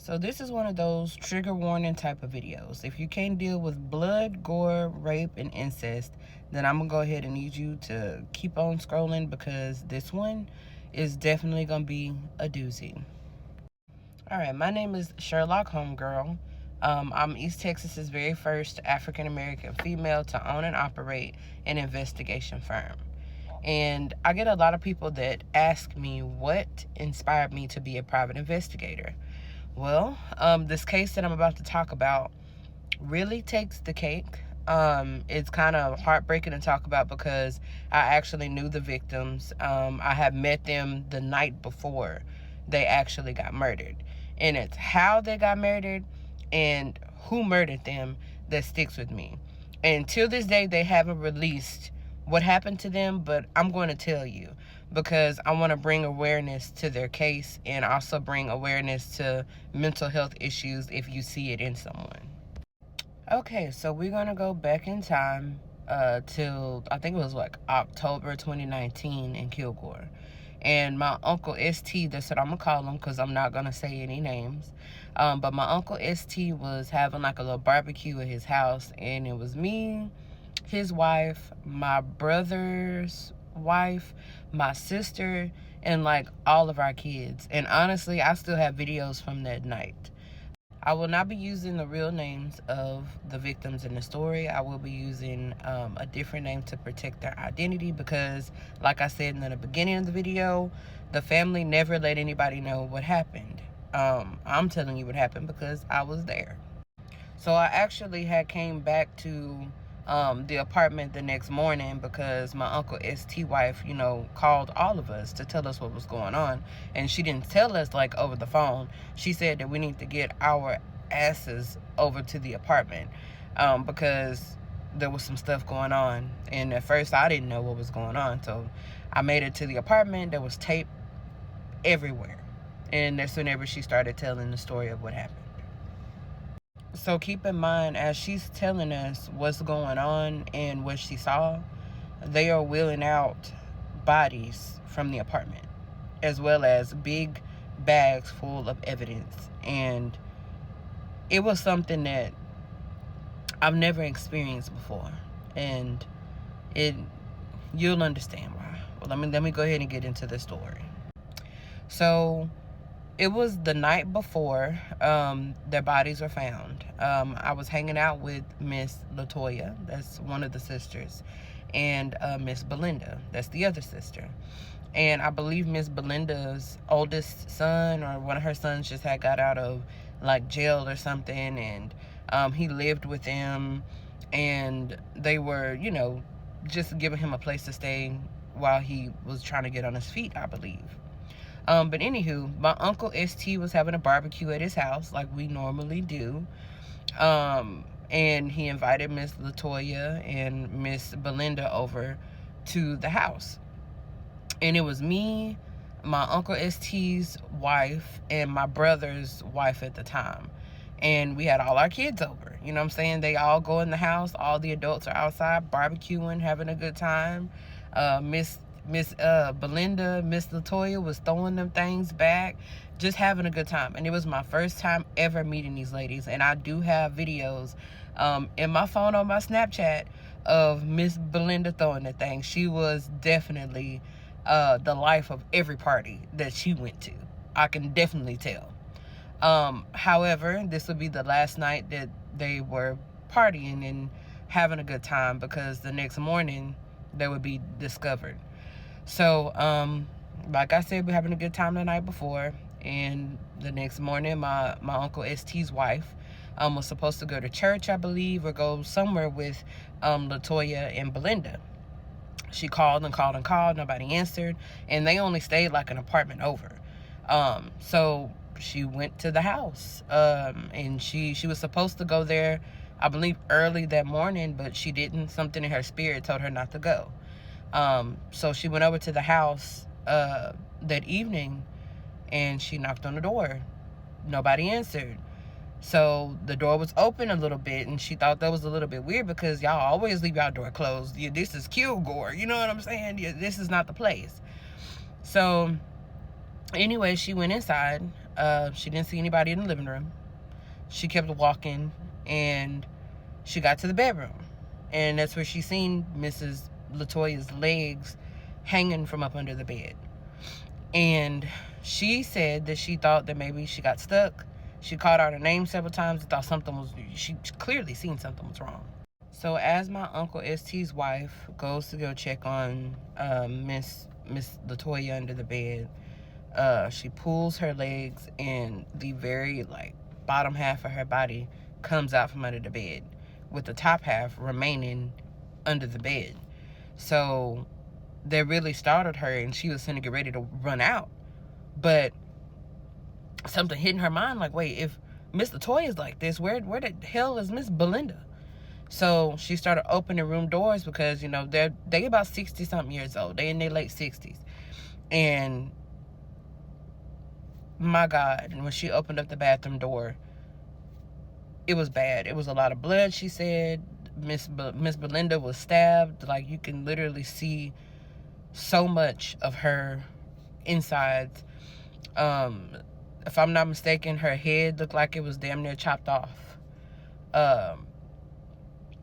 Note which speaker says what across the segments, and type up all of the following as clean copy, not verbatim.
Speaker 1: So this is one of those trigger warning type of videos. If you can't deal with blood, gore, rape, and incest, then I'm gonna go ahead and need you to keep on scrolling, because this one is definitely gonna be a doozy. Alright, my name is Sherlock Homegirl. I'm East Texas's very first African American female to own and operate an investigation firm. And I get a lot of people that ask me what inspired me to be a private investigator. Well, this case that I'm about to talk about really takes the cake. It's kind of heartbreaking to talk about because I actually knew the victims. I had met them the night before they actually got murdered. And it's how they got murdered and who murdered them that sticks with me. And till this day, they haven't released what happened to them, but I'm going to tell you because I want to bring awareness to their case and also bring awareness to mental health issues if you see it in someone. Okay, so we're going to go back in time till, I think it was like October 2019 in Kilgore. And my Uncle ST, that's what I'm going to call him because I'm not going to say any names. But my Uncle ST was having like a little barbecue at his house. And it was me, his wife, my brother's wife, my sister, and like all of our kids. And honestly, I still have videos from that night. I will not be using the real names of the victims in the story. I will be using a different name to protect their identity because, like I said in the beginning of the video, the family never let anybody know what happened. I'm telling you what happened because I was there. So I actually had came back to the apartment the next morning because my Uncle ST wife, called all of us to tell us what was going on. And she didn't tell us like over the phone. She said that we need to get our asses over to the apartment because there was some stuff going on. And at first I didn't know what was going on. So I made it to the apartment. There was tape everywhere. And that's whenever she started telling the story of what happened. So keep in mind, as she's telling us what's going on and what she saw, they are wheeling out bodies from the apartment, as well as big bags full of evidence. And it was something that I've never experienced before. And you'll understand why. Well, let me go ahead and get into the story. So it was the night before their bodies were found. I was hanging out with Miss Latoya, that's one of the sisters, and Miss Belinda, that's the other sister. And I believe Miss Belinda's oldest son or one of her sons just had got out of like jail or something, and he lived with them, and they were, just giving him a place to stay while he was trying to get on his feet, I believe. But anywho, my Uncle ST was having a barbecue at his house like we normally do. And he invited Miss Latoya and Miss Belinda over to the house. And it was me, my Uncle ST's wife, and my brother's wife at the time. And we had all our kids over. You know what I'm saying? They all go in the house. All the adults are outside barbecuing, having a good time. Miss Belinda, Miss Latoya was throwing them things back, just having a good time. And it was my first time ever meeting these ladies. And I do have videos in my phone on my Snapchat of Miss Belinda throwing the thing. She was definitely the life of every party that she went to. I can definitely tell. However, this would be the last night that they were partying and having a good time because the next morning they would be discovered. So, like I said, we're having a good time the night before, and the next morning, my Uncle ST's wife was supposed to go to church, I believe, or go somewhere with Latoya and Belinda. She called and called and called, nobody answered, and they only stayed like an apartment over. So she went to the house, and she was supposed to go there, I believe, early that morning, but she didn't. Something in her spirit told her not to go. So she went over to the house that evening, and she knocked on the door. Nobody answered. So the door was open a little bit, and she thought that was a little bit weird because y'all always leave your door closed. Yeah, this is Kilgore, you know what I'm saying? Yeah, this is not the place. So anyway, she went inside. She didn't see anybody in the living room. She kept walking, and she got to the bedroom, and that's where she seen Mrs. Latoya's legs hanging from up under the bed. And she said that she thought that maybe she got stuck. She called out her name several times and thought she clearly seen something was wrong. So as my Uncle ST's wife goes to go check on Miss Latoya under the bed, she pulls her legs, and the very bottom half of her body comes out from under the bed, with the top half remaining under the bed. So that really startled her, and she was gonna get ready to run out, but something hit in her mind, like, wait, if Miss Latoya is like this, where the hell is Miss Belinda? So she started opening room doors, because they about 60 something years old. They in their late 60s. And my God, when she opened up the bathroom door, it was bad. It was a lot of blood, she said. Miss Belinda was stabbed. Like, you can literally see so much of her insides. If I'm not mistaken, her head looked like it was damn near chopped off.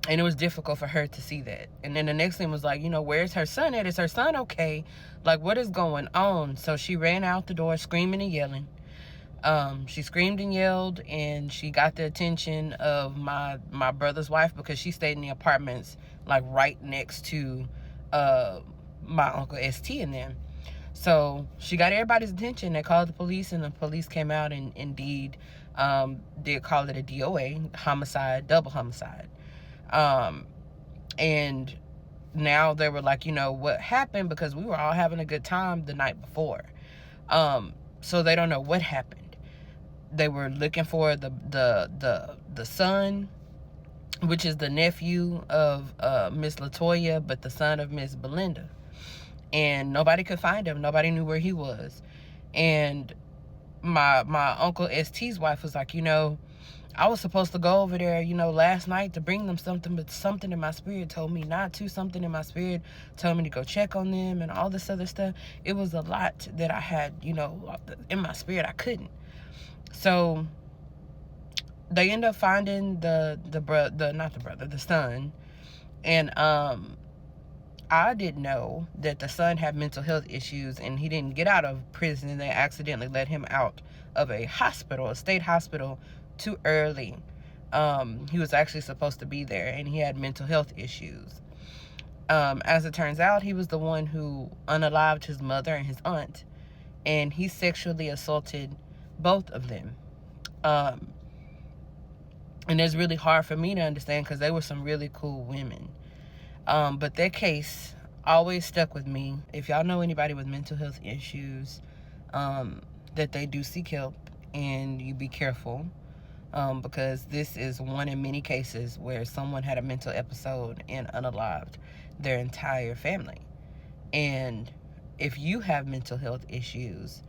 Speaker 1: And it was difficult for her to see that. And then the next thing was like, where's her son at? Is her son okay? Like, what is going on? So she ran out the door screaming and yelling. She screamed and yelled, and she got the attention of my brother's wife, because she stayed in the apartments like right next to my Uncle ST and them. So she got everybody's attention. They called the police, and the police came out and indeed did call it a DOA, homicide, double homicide. And now they were like, what happened, because we were all having a good time the night before. So they don't know what happened. They were looking for the son, which is the nephew of Miss Latoya, but the son of Miss Belinda. And nobody could find him. Nobody knew where he was. And my Uncle ST's wife was like, I was supposed to go over there, last night to bring them something, but something in my spirit told me not to. Something in my spirit told me to go check on them and all this other stuff. It was a lot that I had, in my spirit. I couldn't. So they end up finding the son. And I didn't know that the son had mental health issues, and he didn't get out of prison, and they accidentally let him out of a state hospital, too early. He was actually supposed to be there, and he had mental health issues. As it turns out, he was the one who unalived his mother and his aunt, and he sexually assaulted both of them. And it's really hard for me to understand, because they were some really cool women. But their case always stuck with me. If y'all know anybody with mental health issues, that they do seek help, and you be careful. Because this is one in many cases where someone had a mental episode and unalived their entire family. And if you have mental health issues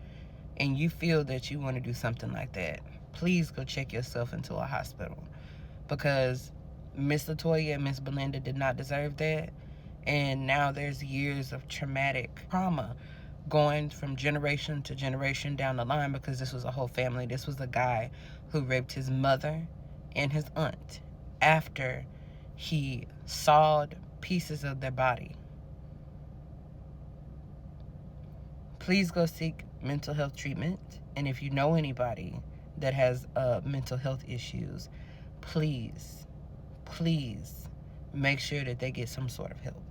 Speaker 1: and you feel that you want to do something like that, please go check yourself into a hospital, because Miss Latoya and Miss Belinda did not deserve that. And now there's years of traumatic trauma going from generation to generation down the line, because this was a whole family. This was a guy who raped his mother and his aunt after he sawed pieces of their body. Please go seek mental health treatment. And if you know anybody that has mental health issues, please make sure that they get some sort of help.